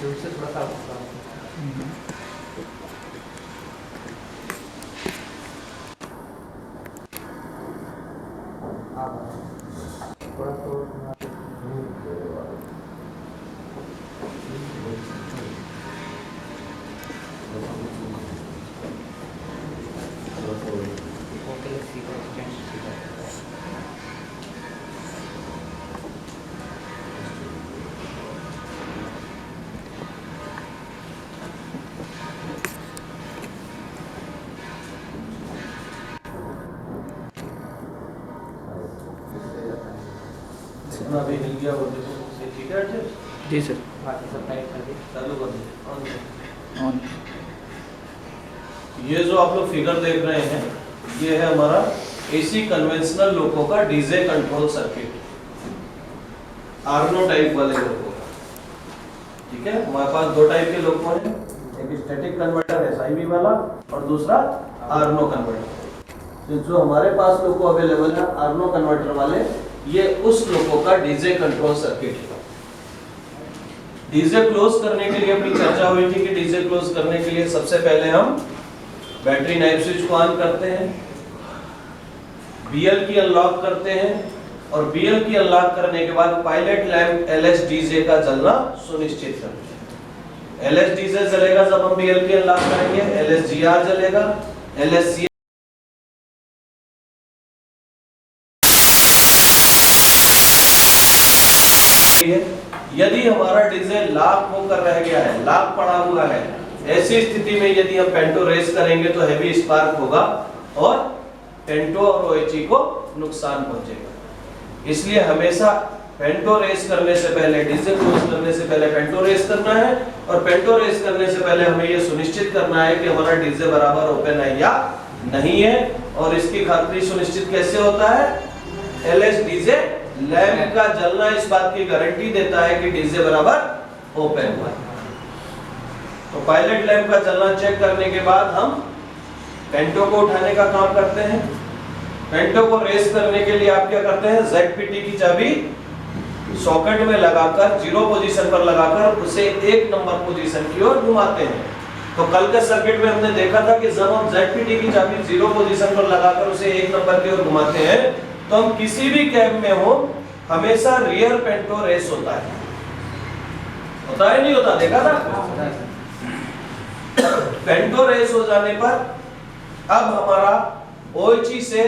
उससे थोड़ा सा थोड़ा अभी मिल गया वो देखो ठीक है जी सर, बाकी सब टाइप कर दिए, चालू कर दीजिए ऑन। ये जो आप लोग फिगर देख रहे हैं ये है हमारा एसी कन्वेंशनल लोको का डीजे कंट्रोल सर्किट आर्नो टाइप वाले लोको का। ठीक है, हमारे पास दो टाइप के लोको हैं, एक स्टैटिक कन्वर्टर एसआईवी वाला और दूसरा आर्नो कन्वर्टर। तो जो हमारे पास लोको अवेलेबल है आर्नो कन्वर्टर वाले, ये उस लोको का डीजे कंट्रोल सर्किट है। डीजे क्लोज करने के लिए अपनी चर्चा हुई थी कि डीजे क्लोज करने के लिए सबसे पहले हम बैटरी नाइफ स्विच को ऑन करते हैं, बीएल की अनलॉक करते हैं और बीएल की अनलॉक करने के बाद पायलट लैंप एलएसडीजे का जलना सुनिश्चित करते हैं। एलएसडीजे जलेगा जब हम बीएल की अनलॉक करेंगे, एलएसजीआर जलेगा, एलएससी यदि हमारा डीजे लॉक होकर रह गया है, लॉक पड़ा हुआ है, ऐसी स्थिति में यदि हम पेंटो रेस करेंगे तो हैवी स्पार्क होगा और पेंटो और ओएचई को नुकसान पहुंचेगा। इसलिए हमेशा पेंटो रेस करने से पहले, डीजे क्लोज करने से पहले पेंटो रेस करना है और पेंटो रेस करने से पहले हमें यह सुनिश्चित करना है कि हमारा डीजे बराबर ओपन है या नहीं है। और इसकी खातिर सुनिश्चित कैसे होता है? एलएसडीजे लैंप का जलना इस बात की गारंटी देता है कि डीजे बराबर ओपन हुआ है। तो पायलट लैंप का जलना चेक करने के बाद हम पेंटो को उठाने का काम करते हैं। पेंटो को रेस करने के लिए आप क्या करते हैं? ZPT की चाबी सॉकेट में लगाकर, जीरो पोजीशन पर लगाकर उसे एक नंबर पोजीशन की ओर घुमाते हैं। तो कल के सर्किट में हमने देखा था कि जब हम ZPT की चाबी जीरो पोजीशन पर लगाकर उसे एक नंबर की ओर घुमाते हैं तो हम किसी भी कैब में हो हमेशा रियर पेंटो रेस होता है। होता है नहीं होता? देखा था? पेंटो रेस हो जाने पर अब हमारा ओएचई से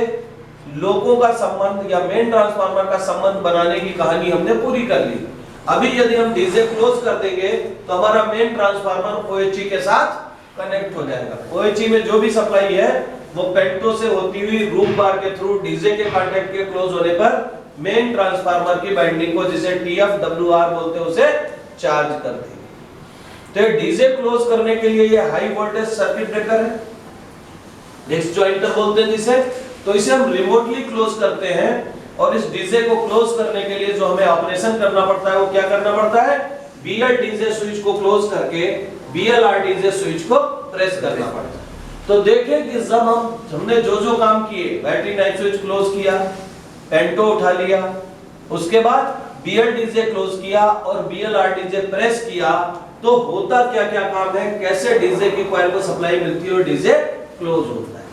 लोको का संबंध या मेन ट्रांसफार्मर का संबंध बनाने की कहानी हमने पूरी कर ली। अभी यदि हम डीजे क्लोज कर देंगे तो हमारा मेन ट्रांसफार्मर ओएचई के साथ कनेक्ट हो जाएगा। ओएचई में जो भी सप्लाई है वो पेंटो से होती हुई रूम बार के थ्रू डीजे के कांटेक्ट के क्लोज होने पर मेन ट्रांसफार्मर की बाइंडिंग को, जिसे TFWR बोलते हैं, उसे चार्ज कर देगी। तो डीजे क्लोज करने के लिए ये हाई वोल्टेज सर्किट ब्रेकर है, डिस्क जॉइंटर बोलते हैं जिसे। तो इसे हम रिमोटली क्लोज करते हैं और इस डीजे को क्लोज करने के लिए जो हमें ऑपरेशन करना पड़ता है वो क्या करना पड़ता है? BL डीजे स्विच को क्लोज करके BLR डीजे स्विच को प्रेस करना पड़ता है। तो देखें कि जब हमने जो काम किए, बैटरी नाइफ स्विच क्लोज किया, पेंटो उठा लिया, उसके बाद BL डीजे क्लोज किया और BLR डीजे प्रेस किया, तो होता क्या क्या काम है, कैसे डीजे की कॉइल को सप्लाई मिलती है और डीजे क्लोज होता है।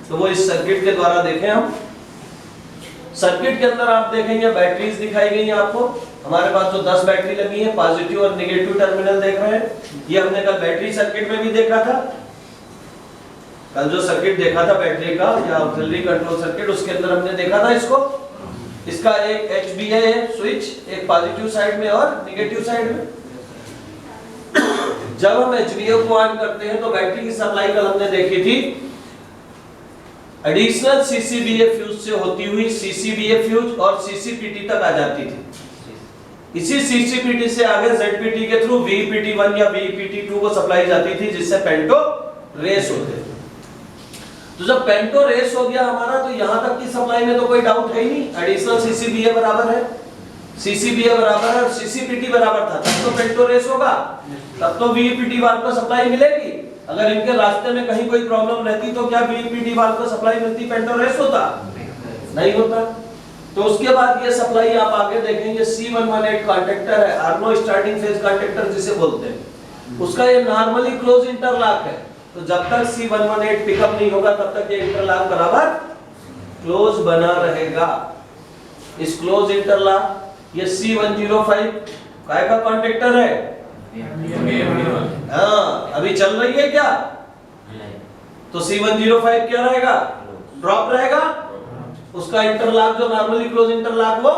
तो वो इस सर्किट के द्वारा देखें हम। सर्किट के अंदर आप देखेंगे बैटरीज दिखाई गई हैं आपको। हमारे पास जो 10 बैटरी लगी है, पॉजिटिव और नेगेटिव टर्मिनल देख रहे हैं। ये हमने कल बैटरी सर्किट में भी देखा था। कल जो सर्किट देखा था बैटरी का या ऑक्सिलरी कंट्रोल सर्किट, उसके अंदर हमने देखा था इसको। इसका एक HBA है स्विच, एक पॉजिटिव साइड में और नेगेटिव साइड में। जब हम HBA को ऑन करते हैं तो बैटरी की सप्लाई कल हमने देखी थी एडिशनल CCBA फ्यूज से होती हुई CCBA फ्यूज और CCPT तक आ जाती थी। इसी CCPT से आगे ZPT के थ्रू VEPT1 या VEPT2 को सप्लाई जाती थी, जिससे पेंटो रेस होते थे। तो जब पेंटो रेस हो गया हमारा, तो यहां तक की सप्लाई में तो कोई डाउट है ही नहीं। एडिशनल CCBA बराबर है, CCBA बराबर है और CCPT बराबर था, तब तो पेंटो रेस होगा, तब तो VEPT1 को सप्लाई मिलेगी। अगर इनके रास्ते में कहीं कोई प्रॉब्लम रहती तो क्या VEPT1 को सप्लाई मिलती, पेंटो रेस होता? नहीं होता। तो उसके बाद ये सप्लाई आप आगे देखेंगे C118 कॉन्टेक्टर है, आर्नो स्टार्टिंग फेज कॉन्टेक्टर जिसे बोलते हैं। उसका ये नॉर्मली क्लोज इंटरलॉक है। तो जब तक C118 पिकअप नहीं होगा तब तक ये इंटरलॉक बराबर क्लोज बना रहेगा। इस क्लोज इंटरलॉक ये C105 काय का कॉन्टेक्टर है? हाँ, अभी चल रही है क्या? तो C105 क्या रहेगा? ड्रॉप रहेगा। उसका इंटरलॉक जो नॉर्मली क्लोज इंटरलॉक वो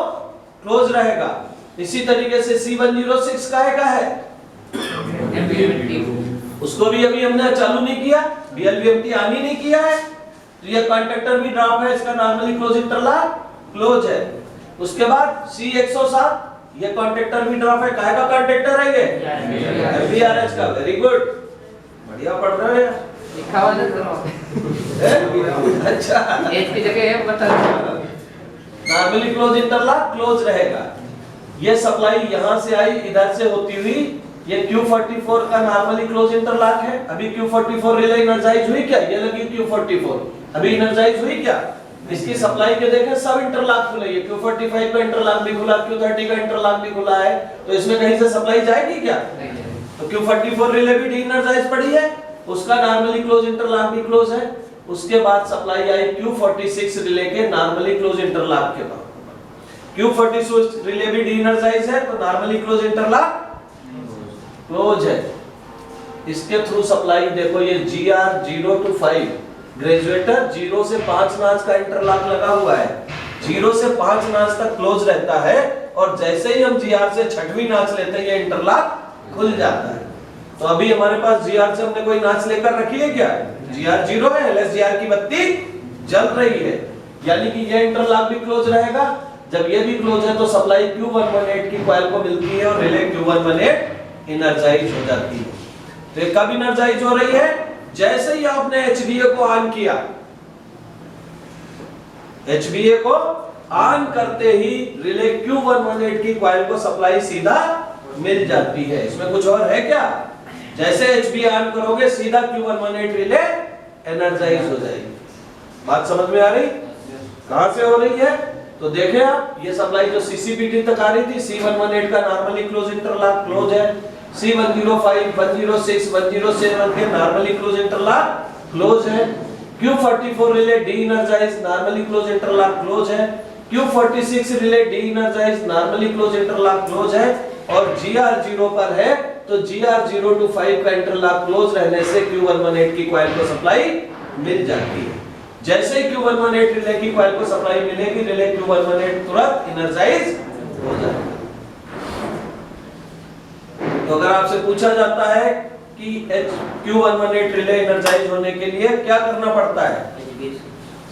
क्लोज रहेगा। इसी तरीके से C106 काय का है? उसको भी अभी हमने चालू नहीं किया, BLVMT ऑन ही नहीं किया है, तो ये कॉन्टेक्टर भी ड्रॉप है, इसका नॉर्मली क्लोज इंटरलॉक क्लोज है। उसके बाद C107 ये कॉन्टेक्टर भी ड्रॉप है, काहे का कॉन्टेक्टर है ये? FVRH का। वेरी गुड, बढ़िया पढ़ रहे हैं। लिखा हुआ है सर। अच्छा, एच की जगह है बता। नॉर्मली क्लोज इंटरलॉक क्लोज रहेगा। ये सप्लाई यहां से आई, इधर से होती हुई ये Q44 का नॉर्मली क्लोज इंटरलॉक है। अभी Q44 रिले एनर्जाइज हुई क्या? ये लगी Q44, अभी एनर्जाइज हुई क्या? इसकी सप्लाई के देखें सब इंटरलॉक खुले, ये Q45 का इंटरलॉक भी खुला, Q30 का इंटरलॉक भी खुला है, तो इसमें कहीं से सप्लाई जाएगी क्या? तो Q44 रिले भी डी एनर्जाइज पड़ी है, उसका नॉर्मली क्लोज इंटरलॉक भी क्लोज है। उसके बाद सप्लाई आई Q46 रिले के नॉर्मली क्लोज इंटरलॉक के बाद। Q46 रिले भी डी एनर्जाइज है, तो नॉर्मली क्लोज इंटरलॉक क्लोज है। इसके थ्रू सप्लाई देखो, ये GR0 to 5 ग्रेजुएटर 0 से 5 नाच का इंटरलॉक लगा हुआ है, 0 से 5 नाच तक क्लोज रहता है, और जैसे ही हम GR से 6वीं नाच लेते हैं ये इंटरलॉक खुल जाता है। तो अभी हमारे पास GR से हमने कोई नाच लेकर रखी है क्या? GR0 है, LSGR की बत्ती जल रही है, यानी कि ये इंटरलॉक भी क्लोज रहेगा। जब ये भी क्लोज है तो सप्लाई Q118 की कॉइल को मिलती है और रिले Q118 एनर्जाइज हो जाती है। तो ये कब एनर्जाइज हो रही है? जैसे ही आपने HBA को ऑन किया, HBA को ऑन करते ही रिले Q118 की कॉइल को सप्लाई सीधा मिल जाती है। इसमें कुछ और है क्या? जैसे HBA ऑन करोगे सीधा Q118 रिले एनर्जाइज हो जाएगी। बात समझ में आ रही? कहां से हो रही है? तो देखें आप, ये सप्लाई जो CCPT तक आ रही थी, C118 का नॉर्मली क्लोज इंटरलॉक क्लोज है, C105, 106, 107 के नॉर्मली क्लोज इंटरलॉक क्लोज है, Q44 relay de-energise normally close interlock close है, Q46 relay de-energise normally close interlock close है, और GR0 पर है तो GR0 to 5 का इंटरलॉक क्लोज रहने से Q118 की कॉइल को सप्लाई मिल जाती है। जैसे ही Q118 रिले की कॉइल को सप्लाई मिलेगी, रिले Q118 तुरंत एनर्जाइज हो जाएगा। तो अगर आपसे पूछा जाता है कि Q118 रिले एनर्जाइज होने के लिए क्या करना पड़ता है?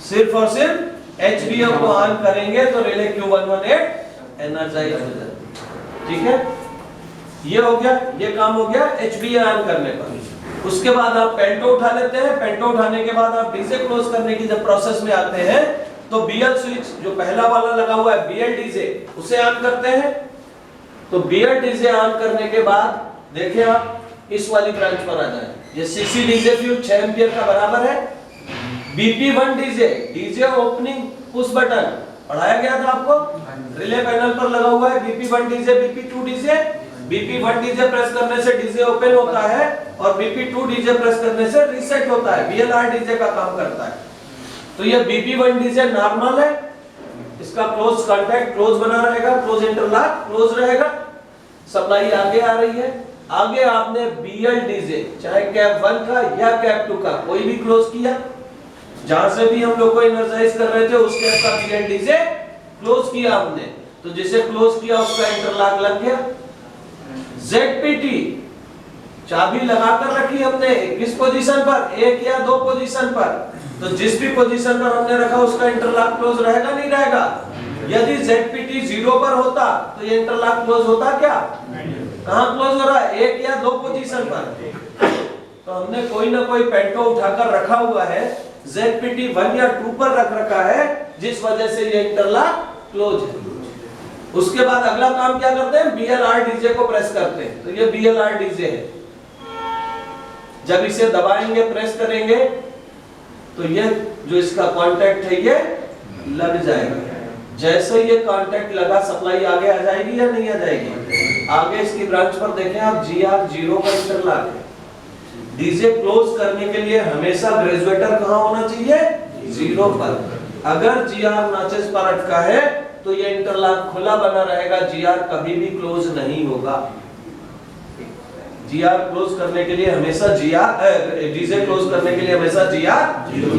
सिर्फ और सिर्फ HBA को ऑन करेंगे तो रिले Q118 एनर्जाइज हो जाएगा। ठीक है, ये हो गया, ये काम हो गया HBA ऑन करने पर। उसके बाद आप पेंटो उठा लेते हैं, पेंटो उठाने के बाद आप डीजे क्लोज करने की जब प्रोसेस में आते हैं तो BL स्विच जो पहला वाला लगा हुआ है BL डीजे, उसे ऑन करते हैं। तो BL डीजे ऑन करने के बाद देखिए आप इस वाली ब्रांच पर आ जाए, ये CC डीजे फ्यूज 6 एंपियर का बराबर है। BP1 DJ, DJ opening push button पढ़ाया गया था आपको, रिले पैनल पर लगा हुआ है। BP1 DJ, BP2 DJ, BP1 DJ press करने से डीजे ओपन होता है और BP2 डीजे प्रेस करने से रीसेट होता है, VLR डीजे का काम करता है। तो ये BP1 डीजे नॉर्मल है, इसका क्लोज कांटेक्ट क्लोज बना रहेगा, क्लोज इंटरलॉक क्लोज रहेगा, सप्लाई आगे आ रही है। आगे आपने BL डीजे चाहे कैप 1 का या कैप 2 का कोई भी क्लोज किया, जहां से भी हम लोग को एनर्जाइज कर रहे थे उस कैप का BL डीजे क्लोज किया हमने, तो जिसे क्लोज किया उसका इंटरलॉक लग गया। ZPT चाबी लगाकर रखी हमने किस पोजीशन पर? 1 या 2 पोजीशन पर, तो जिस भी पोजीशन पर हमने रखा उसका इंटरलॉक क्लोज रहेगा नहीं रहेगा? यदि ZPT 0 पर होता तो ये इंटरलॉक क्लोज होता क्या? कहां क्लोज हो रहा है? 1 या 2 पोजीशन पर। तो हमने कोई ना कोई पेंटो उठाकर रखा हुआ है, ZPT 1 या 2 पर रख रखा है, जिस वजह से ये इंटरलॉक क्लोज है। उसके बाद अगला काम क्या करते हैं? BLR डीजे को प्रेस करते हैं, तो ये BLR डीजे है। जब इसे दबाएंगे, प्रेस करेंगे, तो ये जो इसका कांटेक्ट है ये लग जाएगा। जैसे ये कांटेक्ट लगा, सप्लाई आगे आ जाएगी या नहीं आ जाएगी? आगे इसकी ब्रांच पर देखें आप, GR 0 पर इंटरलॉक है। डीजे क्लोज करने के लिए हमेशा ग्रेजुएटर कहां होना चाहिए? 0 पर। अगर GR नॉचेस पर अटका है तो ये इंटरलॉक खुला बना रहेगा, GR कभी भी क्लोज नहीं होगा। GR क्लोज करने के लिए हमेशा डीजे क्लोज करने के लिए हमेशा GR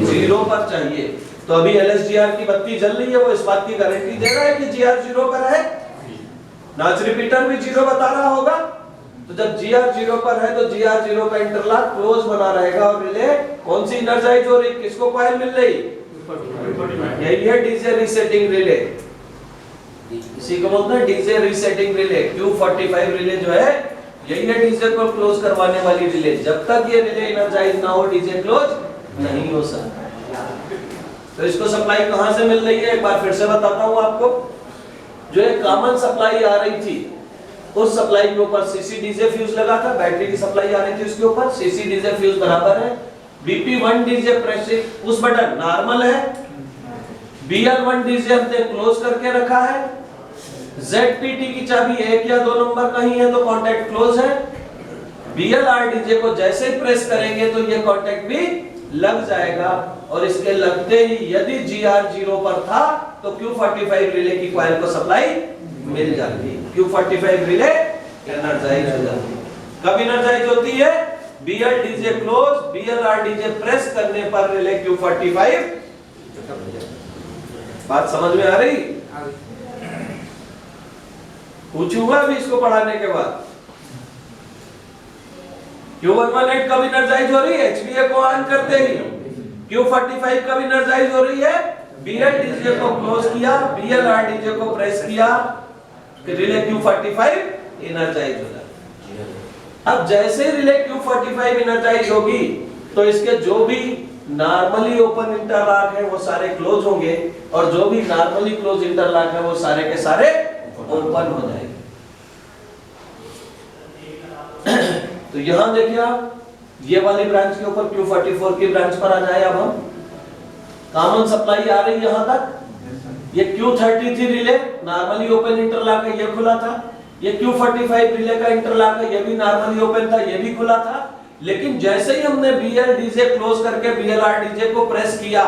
0 पर चाहिए। तो अभी LSGR की बत्ती जल रही है, वो इस बात की गारंटी दे रहा है कि GR 0 पर है। नॉच रिपीटर भी 0 बता रहा होगा। तो जब GR 0 पर है तो GR 0 का इंटरलॉक क्लोज बना रहेगा और रिले कौन सी एनर्जाइज हो रही, किसको कॉइल मिल रही? यही है डीजे रीसेटिंग रिले। इसी को बोलते हैं DJ resetting relay. Q45 relay जो है यही है डीजे को क्लोज करवाने वाली रिले। जब तक ये रिले एनर्जाइज ना हो डीजे क्लोज नहीं हो सकता। तो इसको सप्लाई कहां से मिल रही है एक बार फिर से बताता हूं आपको। जो एक कॉमन सप्लाई आ रही थी उस सप्लाई के ऊपर सीसी डीजे फ्यूज लगा था, बैटरी की सप्लाई आ रही थी उसके ऊपर सीसी डीजे फ्यूज बराबर है BP1 DJ pressure push button normal है, BL1 डीजे हमने क्लोज करके रखा है, ZPT की चाबी 1 या 2 नंबर कहीं है तो कांटेक्ट क्लोज है। BLR डीजे को जैसे ही प्रेस करेंगे तो ये कांटेक्ट भी लग जाएगा और इसके लगते ही यदि GR 0 पर था तो Q45 रिले की कॉइल को सप्लाई मिल जाती है। Q45 रिले एनर्जाइज हो जाती है। कब एनर्जाइज होती है? BL DJ close, BLR DJ press करने पर रिले Q45। बात समझ में आ रही? पूछूंगा अभी इसको पढ़ाने के बाद। Q118 कब एनर्जाइज हो रही है? HBA को ऑन करते ही। Q45 कब एनर्जाइज हो रही है? BL डीजे को क्लोज किया, BLR डीजे को प्रेस किया, रिले Q45 एनर्जाइज हो जाती है। अब जैसे रिले Q45 एनर्जाइज होगी तो इसके जो भी नॉर्मली ओपन इंटरलॉक है वो सारे क्लोज होंगे और जो भी नॉर्मली क्लोज इंटरलॉक है वो सारे के सारे ओपन हो जाएंगे। तो यहां देखिए आप, ये वाली ब्रांच के ऊपर Q44 की ब्रांच पर आ जाए। अब हम कॉमन सप्लाई आ रही यहां तक। ये Q33 relay normally open interlock है, ये खुला था। ये Q45 रिले का इंटरलॉक है, ये भी नॉर्मली ओपन था, ये भी खुला था। लेकिन जैसे ही हमने BL डीजे क्लोज करके BLR डीजे को प्रेस किया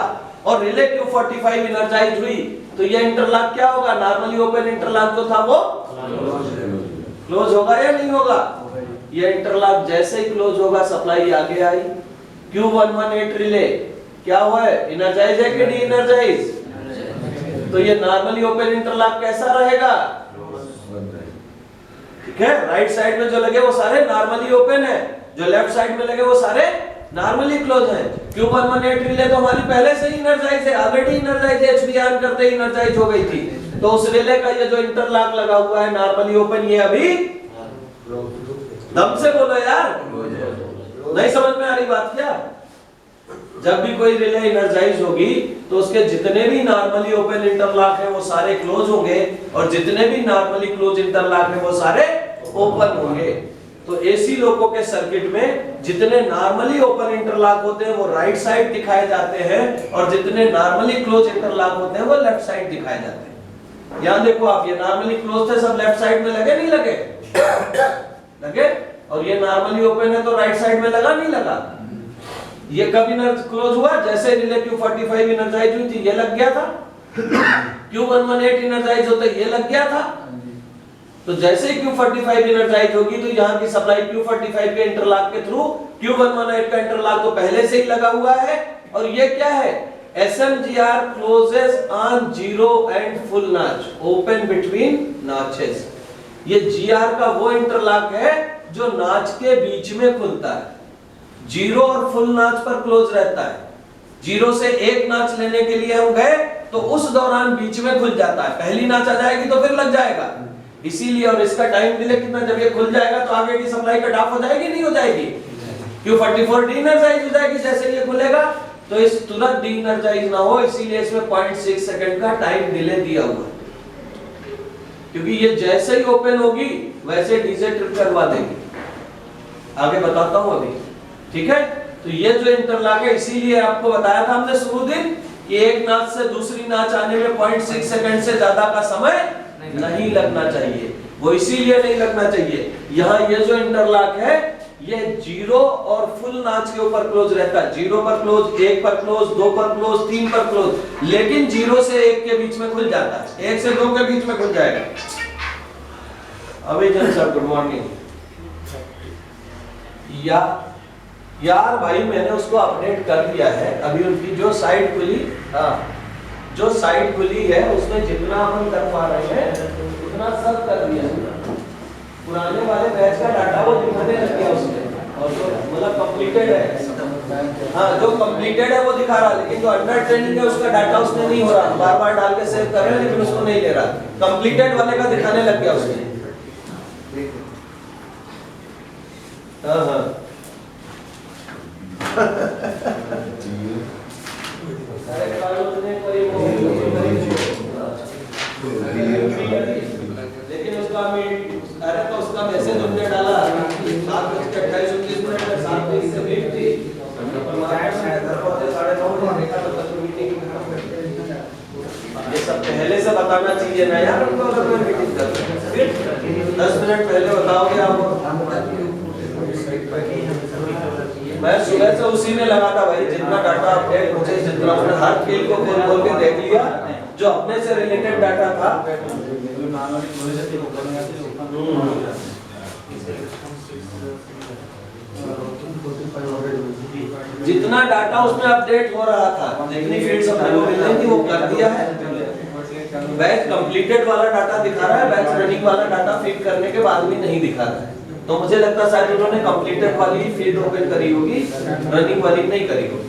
और रिले Q45 एनर्जाइज हुई तो ये इंटरलॉक क्या होगा? नॉर्मली ओपन इंटरलॉक जो था वो क्लोज होगा या नहीं होगा? ये इंटरलॉक जैसे ही क्लोज होगा सप्लाई आगे आई। Q118 रिले क्या हुआ है? एनर्जाइज है कि डी एनर्जाइज? तो ये नॉर्मली ओपन इंटरलॉक कैसा रहेगा? ठीक है, राइट साइड में जो लगे वो सारे नॉर्मली ओपन है, जो लेफ्ट साइड में लगे वो सारे नॉर्मली क्लोज है। Q118 रिले तो हमारी पहले से ही एनर्जाइज है, ऑलरेडी एनर्जाइज है, HBA ऑन करते ही एनर्जाइज हो गई थी। तो उस रिले का ये जो इंटरलॉक लगा हुआ है नॉर्मली ओपन, ये अभी दम से बोलो यार, नहीं समझ में आ रही बात क्या? जब भी कोई रिले एनर्जाइज होगी तो उसके जितने भी नॉर्मली ओपन इंटरलॉक है वो सारे क्लोज होंगे और जितने भी नॉर्मली क्लोज इंटरलॉक है वो सारे ओपन होंगे। तो एसी लोको के सर्किट में जितने नॉर्मली ओपन इंटरलॉक होते हैं वो राइट साइड दिखाए जाते हैं और जितने नॉर्मली क्लोज इंटरलॉक होते हैं वो लेफ्ट साइड दिखाए जाते हैं। यहां देखो आप, ये नॉर्मली क्लोज थे, सब लेफ्ट साइड में लगे नहीं लगे? लगे। और ये नॉर्मली ओपन है तो राइट साइड में लगा नहीं लगा? ये कब क्लोज हुआ? जैसे रिले Q45 एनर्जाइज हुई थी, ये लग गया था। Q118 एनर्जाइज होता ये लग गया था। तो जैसे ही Q45 एनर्जाइज होगी तो यहाँ की सप्लाई Q45 के इंटरलॉक के थ्रू, Q118 का इंटरलॉक तो पहले से ही लगा हुआ है। और ये क्या है? SMGR closes on zero and full notch, open between notches। ये GR का वो इंटरलॉक है जो नाच के बीच में खुलता है, जीरो और फुल नाच पर क्लोज रहता है। जीरो से एक नाच लेने के लिए हम गए तो उस दौरान बीच में खुल जाता है, पहली नाच आ जाएगी तो फिर लग जाएगा। इसीलिए, और इसका टाइम डिले कितना, जब ये खुल जाएगा तो आगे की सप्लाई कट ऑफ हो जाएगी नहीं हो जाएगी? Q44 डी एनर्जाइज हो जाएगी जैसे ये खुलेगा। तो इस तुरंत डी एनर्जाइज ना हो इसीलिए इसमें 0.6 सेकंड का टाइम डिले दिया हुआ है, क्योंकि ये जैसे ही ओपन होगी वैसे डीजे ट्रिप करवा देगी। आगे बताता हूं अभी, ठीक है? तो ये जो इंटरलॉक है, इसीलिए आपको बताया था हमने शुरू दिन कि एक नाच से दूसरी नाच आने में 0.6 सेकंड से ज्यादा का समय नहीं लगना चाहिए। वो इसीलिए नहीं लगना चाहिए। यहाँ ये जो इंटरलॉक है ये 0 और फुल नाच के ऊपर क्लोज रहता है। 0 पर क्लोज, 1 पर क्लोज, 2 पर क्लोज, 3 पर क्लोज, लेकिन 0 से 1 के बीच में खुल जाता है, 1 से 2 के बीच में खुल जाएगा। अभी जन सर गुड मॉर्निंग। यार भाई मैंने उसको अपडेट कर दिया है। अभी उनकी जो साइट खुली, जो साइट खुली है उसमें जितना हम कर पा रहे हैं उतना सब कर दिया है। पुराने वाले बैच का डाटा वो दिखाने लग गया उसमें, और जो मतलब कंप्लीटेड है, हाँ जो कंप्लीटेड है वो दिखा रहा है, लेकिन जो अंडर ट्रेनिंग है उसका डाटा उसमें नहीं हो रहा। बार बार डाल के सेव कर रहे हैं लेकिन उसको नहीं ले रहा। कंप्लीटेड वाले का दिखाने लग गया उसमें। हाँ हाँ लेकिन उसका अरे तो उसका मैसेज हमने डाला 7:28 में 7:20 से मीट थी, ये सब पहले से बताना चाहिए ना यार उनको। अगर कोई मीटिंग कर रहे हैं 10 मिनट पहले बताओगे आप। मैं सुबह से उसी में लगा था भाई, जितना डाटा अपडेट मुझे, जितना मैंने हर फील्ड को खोल के देख लिया जो अपने से रिलेटेड डाटा था। जितना डाटा उसमें अपडेट हो रहा था, जितनी फील्ड्स अपने को मिल रही थी वो कर दिया है। बैच कंप्लीटेड वाला डाटा दिखा रहा है, बैच रनिंग वाला डाटा फीड करने के बाद भी नहीं दिखा रहा है। तो मुझे लगता है शायद उन्होंने कंप्लीटेड वाली ही फील्ड ओपन करी होगी, रनिंग वाली नहीं करी होगी।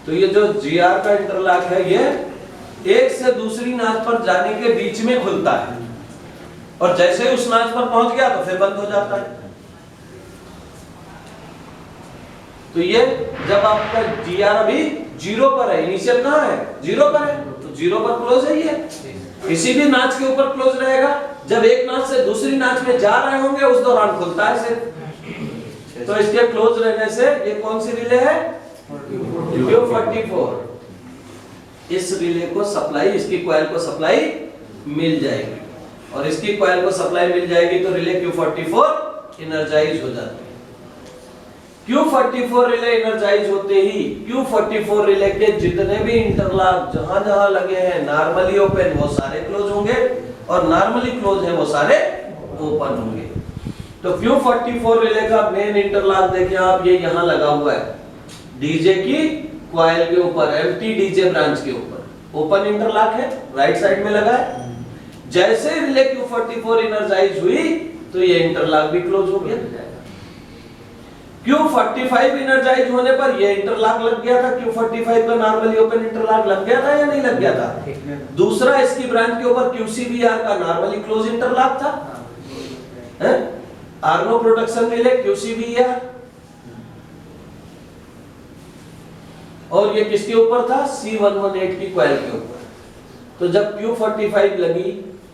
तो ये जो GR का इंटरलॉक है ये एक से दूसरी नाच पर जाने के बीच में खुलता है, और जैसे ही उस नाच पर पहुंच गया तो फिर बंद हो जाता है। तो ये जब आपका GR अभी 0 पर है, इनिशियल कहां है 0 पर है, तो 0 पर क्लोज है ये। किसी भी नाच के ऊपर क्लोज रहेगा, जब एक नाच से दूसरी नाच में जा रहे होंगे उस दौरान खुलता है सिर्फ। तो इसके क्लोज रहने से ये कौन सी रिले है, Q44। इस रिले को सप्लाई, इसकी कॉइल को सप्लाई मिल जाएगी, और इसकी कॉइल को सप्लाई मिल जाएगी तो रिले Q44 एनर्जाइज हो जाती है। Q44 रिले एनर्जाइज होते ही Q44 रिले के जितने भी इंटरलॉक जहां जहां लगे हैं नॉर्मली ओपन वो सारे क्लोज होंगे, और नॉर्मली क्लोज है वो सारे ओपन होंगे। तो Q44 रिले का मेन इंटरलॉक देखिए आप, ये यहां लगा हुआ है डीजे की कॉइल के ऊपर, एम्प्टी डीजे ब्रांच के ऊपर ओपन इंटरलॉक है, राइट साइड में लगा है। जैसे रिले Q44 एनर्जाइज हुई तो ये इंटरलॉक भी क्लोज हो गया। Q45 एनर्जाइज होने पर ये इंटरलॉक लग गया था, Q45 का नॉर्मली ओपन इंटरलॉक लग गया था या नहीं लग गया था। दूसरा इसकी ब्रांच के ऊपर QCBR का नॉर्मली क्लोज इंटरलॉक था, आर्नो प्रोडक्शन रिले QCBR, और ये किसके ऊपर था, C118 की कॉइल के ऊपर। तो जब Q45 लगी,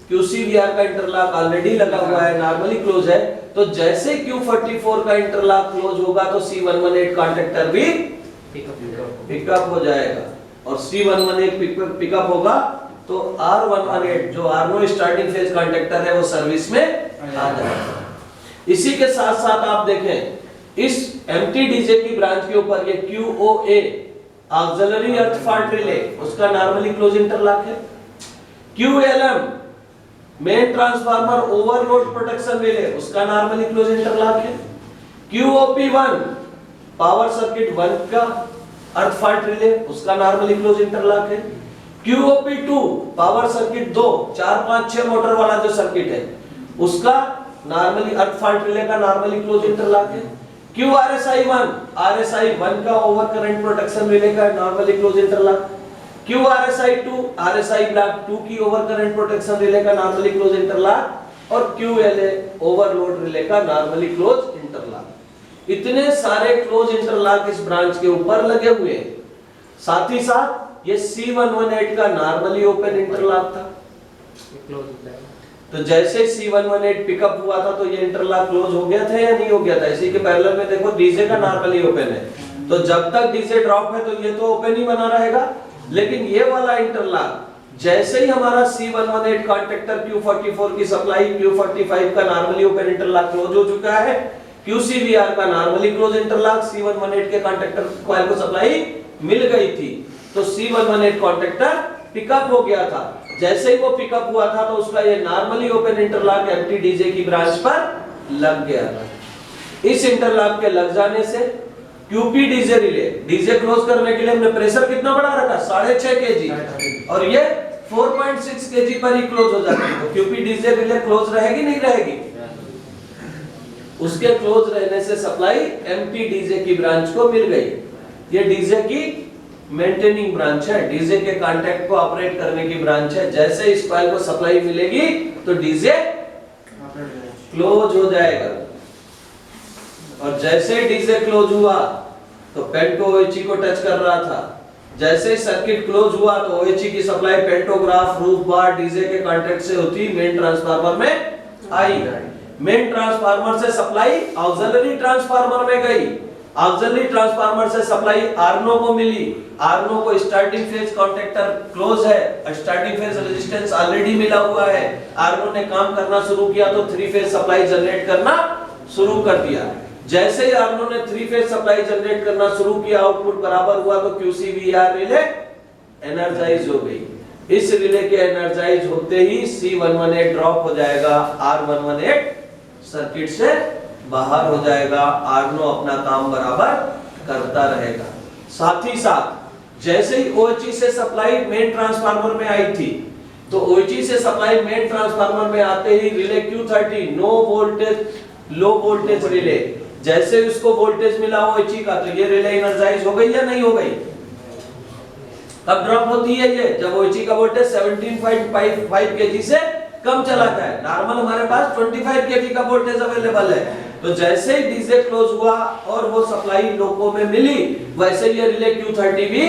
QCBR का इंटरलॉक ऑलरेडी लगा हुआ है, नॉर्मली क्लोज है, तो जैसे Q44 का इंटरलॉक क्लोज होगा तो C118 कॉन्टैक्टर भी पिकअप हो जाएगा, और C118 पिकअप होगा तो R118 जो आर्नो स्टार्टिंग फेज कॉन्टैक्टर है वो सर्विस में आ जाएगा। इसी के साथ साथ आप देखें इस एम्प्टी डीजे की ब्रांच के ऊपर ये QOA ऑक्सिलरी अर्थ फॉल्ट रिले, उसका नॉर्मली क्लोज इंटरलॉक है। QLM main transformer overload protection relay, उसका नॉर्मली क्लोज इंटरलॉक है। QOP1 पावर सर्किट 1 का अर्थ फॉल्ट रिले, उसका नॉर्मली क्लोज इंटरलॉक है। QOP2 पावर सर्किट 2 4 5 6 मोटर वाला जो सर्किट है उसका नॉर्मली अर्थ फॉल्ट रिले का नॉर्मली क्लोज इंटरलॉक है। QRSI1 RSI1 का ओवर करंट प्रोटेक्शन रिले का normally close interlock. QRSI2 RSI block 2 की ओवर करंट प्रोटेक्शन रिले का नॉर्मली क्लोज इंटरलॉक, और QLA ओवरलोड रिले का नॉर्मली क्लोज इंटरलॉक। इतने सारे क्लोज इंटरलॉक इस ब्रांच के ऊपर लगे हुए हैं। साथ ही साथ ये C118 का नॉर्मली ओपन इंटरलॉक था, तो जैसे C118 पिकअप हुआ था तो ये इंटरलॉक क्लोज हो गया था या नहीं हो गया था? इसी के पैरेलल में देखो डीजे का नॉर्मली ओपन है, तो जब तक डीजे ड्रॉप है तो ये तो ओपन ही बना रहेगा। लेकिन ये वाला इंटरलॉक जैसे ही हमारा C118 कॉन्टेक्टर Q44 की सप्लाई Q45 का नॉर्मली ओपन इंटरलॉक क्लोज हो चुका है, QCVR का नॉर्मली क्लोज इंटरलॉक C118 के कॉन्टेक्टर कॉइल को सप्लाई मिल गई थी, तो C118 कॉन्टेक्टर पिकअप हो गया था। जैसे ही वो पिकअप हुआ था तो उसका ये normally open interlock empty DJ की ब्रांच पर लग गया था। इस इंटरलॉक के लग जाने से QP DJ relay, DJ close करने के लिए हमने प्रेशर कितना बढ़ा रखा? 6.5 kg, और ये 4.6 kg पर ही क्लोज हो जाती है। तो QP डीजे रिले क्लोज रहेगी नहीं रहेगी? उसके क्लोज रहने से सप्लाई एम्प्टी डीजे की ब्रांच को मिल गई। ये डीजे की मेंटेनिंग ब्रांच है, डीजे के कांटेक्ट को ऑपरेट करने की ब्रांच है। जैसे इस कॉइल को सप्लाई मिलेगी तो डीजे क्लोज हो जाएगा, और जैसे डीजे क्लोज हुआ तो पेंटो OHE को टच कर रहा था। जैसे सर्किट क्लोज हुआ तो OHE की सप्लाई पेंटोग्राफ, रूफ बार डीजे के कांटेक्ट से होती मेन ट्रांसफार्मर में आई। मेन ट्रांसफार्मर से सप्लाई ऑक्सिलरी ट्रांसफार्मर में गई, ऑक्सिलरी ट्रांसफार्मर से सप्लाई आर्नो को मिली, आर्नो को स्टार्टिंग फेज कॉन्टेक्टर क्लोज है, स्टार्टिंग फेज रेजिस्टेंस ऑलरेडी मिला हुआ है, आर्नो ने काम करना शुरू किया तो 3 फेज सप्लाई जनरेट करना शुरू कर दिया। जैसे ही आर्नो ने 3 फेज सप्लाई जनरेट करना शुरू किया, आउटपुट बराबर हुआ तो QCVR रिले एनर्जाइज हो गई। इस रिले के एनर्जाइज होते ही C118 ड्रॉप हो जाएगा, R118 सर्किट से बाहर हो जाएगा, आर्नो अपना काम बराबर करता रहेगा। साथ ही साथ जैसे ही OHE से सप्लाई मेन ट्रांसफार्मर में आई थी, तो OHE से सप्लाई मेन ट्रांसफार्मर में आते ही relay Q30 no voltage low voltage relay, जैसे उसको वोल्टेज मिला OHE का तो ये रिले एनर्जाइज हो गई या नहीं हो गई? कब ड्रॉप होती है ये? जब OHE का वोल्टेज 17.5 kg से कम चला जाए। नॉर्मल हमारे पास 25 kV का वोल्टेज अवेलेबल है, तो जैसे ही डीजे क्लोज हुआ और वो सप्लाई लोगों में मिली, वैसे ये रिले Q30 भी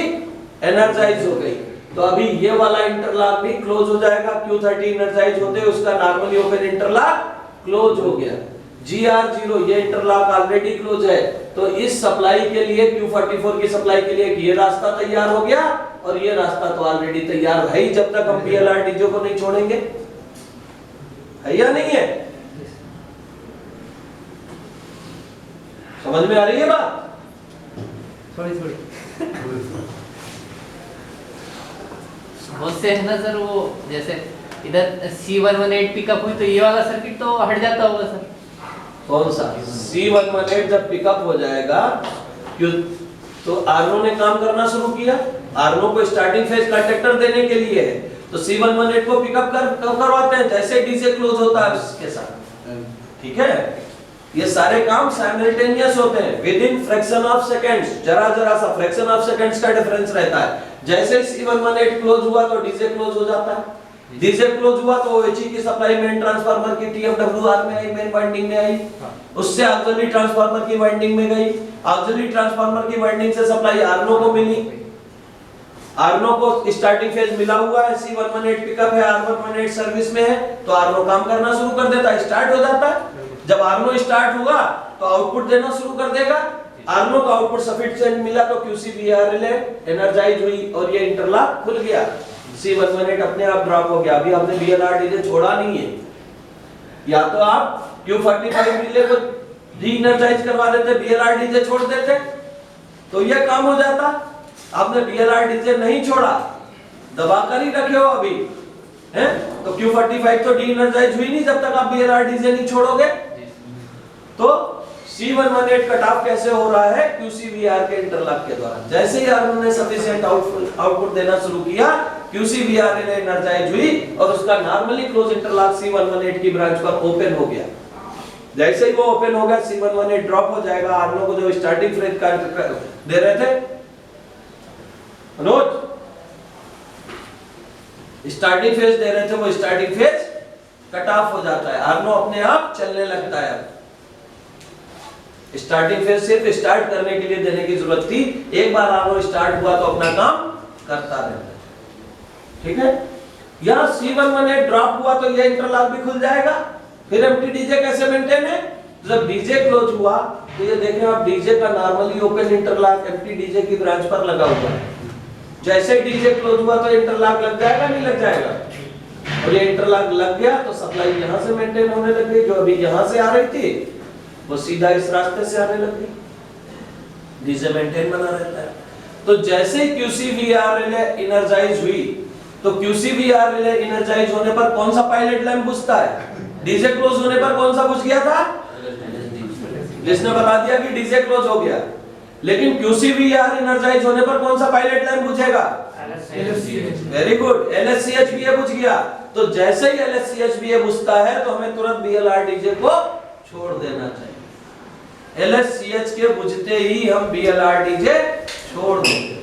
एनर्जाइज हो गई। तो अभी ये वाला इंटरलॉक भी क्लोज हो जाएगा। Q30 एनर्जाइज होते उसका नॉर्मली ओपन इंटरलॉक क्लोज हो गया। GR0 ये इंटरलॉक ऑलरेडी क्लोज है, तो इस सप्लाई के लिए Q44 की सप्लाई के लिए ये रास्ता तैयार हो गया, और ये रास्ता तो ऑलरेडी तैयार है ही जब तक हम PLR डीजे को नहीं छोड़ेंगे, है या नहीं है? समझ में आ रही है बात? थोड़ी बहुत से है ना सर, वो जैसे इधर C118 पिकअप हुई तो ये वाला सर्किट तो हट जाता होगा सर। कौन सा? C118 जब पिकअप हो जाएगा क्यों, तो आर्नो ने काम करना शुरू किया, आर्नो को स्टार्टिंग फेज कंडक्टर देने के लिए है, तो C118 को पिकअप करवाते हैं जैसे डीजे क्लोज होता है उसके साथ। ठीक है, ये सारे काम साइमल्टेनियस होते हैं with in fraction of seconds, जरा सा फ्रैक्शन ऑफ सेकंड्स का डिफरेंस रहता है। जैसे C118 क्लोज हुआ तो डीजे क्लोज हो जाता है, डीजे क्लोज हुआ तो OHE की सप्लाई मेन ट्रांसफार्मर की TFWR में आई, मेन वाइंडिंग में आई, उससे ऑक्सिलरी ट्रांसफार्मर की वाइंडिंग में गई, ऑक्सिलरी ट्रांसफार्मर की वाइंडिंग से सप्लाई आर्नो को मिली, आर्नो को स्टार्टिंग फेज मिला हुआ है, C118 पिकअप है, R118 सर्विस में है, तो आर्नो काम करना शुरू कर देता है, स्टार्ट हो जाता है। जब आर्नो स्टार्ट हुआ तो आउटपुट देना शुरू कर देगा, आर्नो का आउटपुट सफिशिएंट मिला तो QCVR रिले एनर्जाइज हुई और ये इंटरलॉक खुल गया, C118 अपने आप ड्रॉप हो गया। अभी हमने BLR डीजे छोड़ा नहीं है, या तो आप Q45 रिले को डी एनर्जाइज करवा देते, BLR डीजे छोड़ देते तो ये काम हो जाता। आपने BLR डीजे नहीं छोड़ा, दबा कर ही रखे हो अभी, हैं? तो Q45 तो डी एनर्जाइज हुई नहीं जब तक आप BLR डीजे नहीं छोड़ोगे। तो C118 कट ऑफ कैसे हो रहा है? QCVR के इंटरलॉक के द्वारा। जैसे ही आर्नो ने सफिशिएंट आउटपुट देना शुरू किया, QCVR रिले एनर्जाइज हुई और उसका नॉर्मली क्लोज इंटरलॉक C118 की ब्रांच पर ओपन हो गया। जैसे ही वो ओपन हो गया C118 ड्रॉप हो जाएगा। आर्नो को जो स्टार्टिंग फेज दे रहे थे मनोज, स्टार्टिंग फेज दे रहे थे, वो स्टार्टिंग फेज कट ऑफ हो जाता है, आर्नो अपने आप चलने लगता है। स्टार्टिंग फेज सिर्फ स्टार्ट करने के लिए देने की जरूरत थी, एक बार आर्नो स्टार्ट हुआ तो अपना काम करता रहता है। ठीक है, यहाँ C118 ड्रॉप हुआ तो ये इंटरलॉक भी खुल जाएगा। फिर एम्प्टी डीजे कैसे मेंटेन है? जब डीजे क्लोज हुआ तो ये देखें आप, डीजे का normally open interlock empty DJ की ब्रांच पर लगा हुआ है। जैसे डीजे क्लोज हुआ तो इंटरलॉक लग जाएगा, नहीं लग जाएगा? और ये इंटरलॉक लग गया तो सप्लाई यहाँ से मेंटेन होने लग गई। जो अभी यहाँ से आ रही थी वो सीधा इस रास्ते से आने लग गई, डीजे मेंटेन बना रहता है। तो जैसे ही QCVR रिले इनर्जाइज हुई तो QCVR रिले इनर्जाइज होने पर कौन सा पायलट लैंप बुझता है? डीजे क्लोज होने पर कौन सा बुझ गया था? जिसने बता दिया कि डीजे क्लोज हो गया। लेकिन QCVR इनर्जाइज होने पर कौन सा पायलट लैंप बुझेगा? वेरी गुड, LSCHBA बुझ गया। तो जैसे ही LSCHBA बुझता है तो हमें तुरंत BLR डीजे को छोड़ देना चाहिए। LSCH के बुझते ही हम BLR डीजे छोड़ देंगे,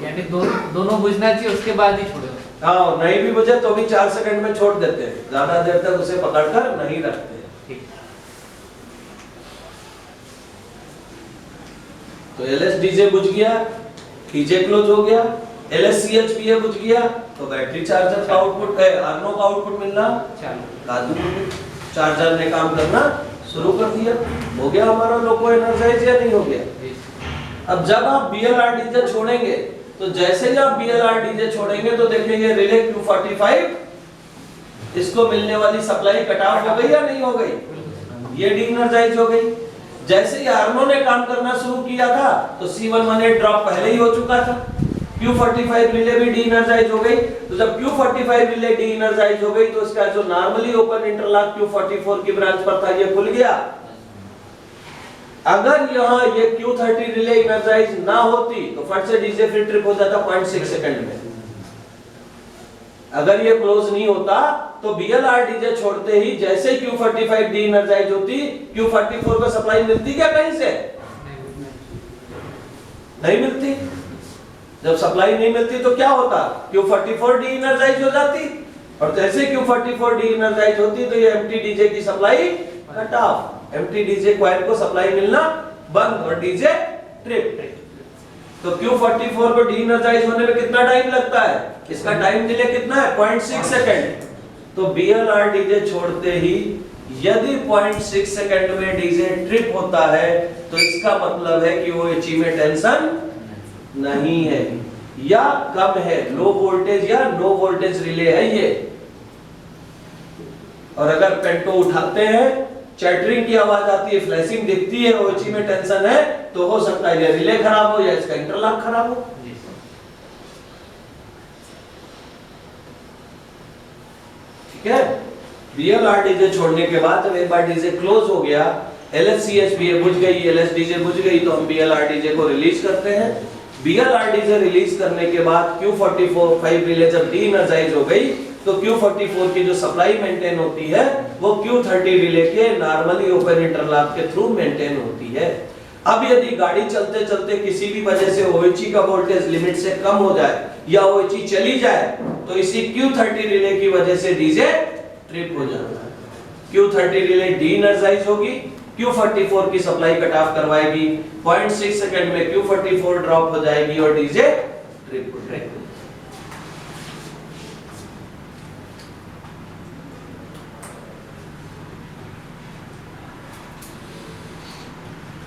यानी दोनों बुझना चाहिए, उसके बाद ही छोड़ो। हाँ, नहीं भी बुझे तो भी 4 सेकंड में छोड़ देते हैं, ज्यादा देर तक उसे पकड़कर नहीं रखते। तो LSDJ बुझ गया, डीजे क्लोज हो गया, LSCHBA बुझ गया तो बैटरी चार्जर का आउटपुट है, आर्नो का आउटपुट मिलना चालू, चार्जर ने काम करना शुरू कर दिया। हो गया हमारा लोको एनर्जाइज या नहीं हो गया? अब जब आप BLR डीजे छोड़ेंगे तो जैसे ही आप BLR डीजे छोड़ेंगे तो देखेंगे रिले Q45 इसको मिलने वाली सप्लाई कट ऑफ हो गई या नहीं हो गई? ये डी एनर्जाइज हो गई। जैसे ही आर्नो ने काम करना शुरू किया था तो C118 ड्रॉप पहले ही हो चुका था, Q45 रिले भी डी एनर्जाइज हो गई। तो जब Q45 रिले डी एनर्जाइज हो गई तो इसका जो नॉर्मली ओपन इंटरलॉक Q44 की ब्रांच पर था ये खुल गया। अगर यहाँ ये Q30 रिले एनर्जाइज ना होती तो फट से डीजे फ्री ट्रिप हो जाता 0.6 सेकंड में। अगर ये क्लोज नहीं होता तो BLR डीजे छोड़ते ही जैसे Q45 डी एनर्जाइज होती, Q44 को सप्लाई मिलती क्या कहीं से? नहीं मिलती। जब सप्लाई नहीं मिलती तो क्या होता? Q44 डी एनर्जाइज हो जाती, और जैसे Q44 डी एनर्जाइज होती तो ये एम्प्टी डीजे की supply cut off, empty DJ coil को सप्लाई मिलना बंद और डीजे ट्रिप। तो Q44 को डी एनर्जाइज होने में कितना टाइम लगता है? इसका टाइम डिले कितना है? 0.6 सेकंड। तो BLR डीजे छोड़ते ही यदि 0.6 सेकंड में डीजे ट्रिप होता है तो इसका मतलब है कि वो एची में टेंशन नहीं है या कम है, लो वोल्टेज या नो वोल्टेज रिले है ये। और अगर पेंटो उठाते हैं, चैटरिंग की आवाज आती है, फ्लैशिंग दिखती है, ओएची में टेंशन है, तो हो सकता है ये रिले खराब हो या इसका इंटरलॉक खराब हो। ठीक है। BLR डीजे छोड़ने के बाद जब एक बार डीजे क्लोज हो गया, LSCHBA बुझ गई, LSDJ बुझ गई, तो हम BLR डीजे को रिलीज करते हैं। BLR डीजे रिलीज करने के बाद Q45 रिले जब डी एनर्जाइज हो गई तो Q44 की जो सप्लाई मेंटेन होती है वो Q30 रिले के नॉर्मली ओपन इंटरलॉक के थ्रू मेंटेन होती है। अब यदि गाड़ी चलते चलते किसी भी वजह से OHE का वोल्टेज लिमिट से कम हो जाए या OHE चली जाए तो इसी Q30 रिले की वजह से डीजे ट्रिप हो जाता है। Q30 रिले डी एनर्जाइज होगी, Q44 की सप्लाई कट ऑफ करवाएगी, 0.6 सेकंड में Q44 ड्रॉप हो जाएगी और डीजे ट्रिप हो जाएगी।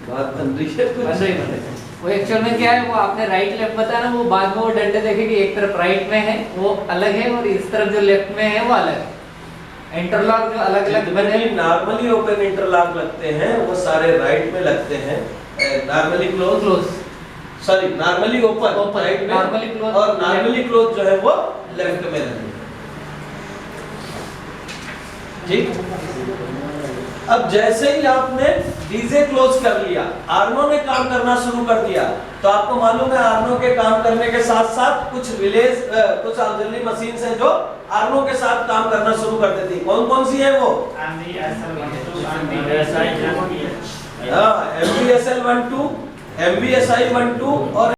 बात बन रही है वो एक्चुअल में क्या है, वो आपने राइट लेफ्ट बताया ना, वो बाद में वो डंडे देखे कि एक तरफ राइट में है वो अलग है और इस तरफ जो लेफ्ट में है वो अलग है। इंटरलॉक जो अलग अलग बने, नॉर्मली ओपन इंटरलॉक लगते हैं वो सारे राइट में लगते हैं, normally close sorry normally open right में, नॉर्मली क्लोज और नॉर्मली क्लोज जो है वो लेफ्ट में लगेंगे। ठीक। अब जैसे ही आपने डीजे क्लोज कर लिया, आर्नो ने काम करना शुरू कर दिया, तो आपको मालूम है आर्नो के काम करने के साथ साथ कुछ रिलेज कुछ ऑक्सिलरी मशीन्स हैं जो आर्नो के साथ काम करना शुरू कर देती। कौन कौन सी है वो? MVSL12, MVSI12 और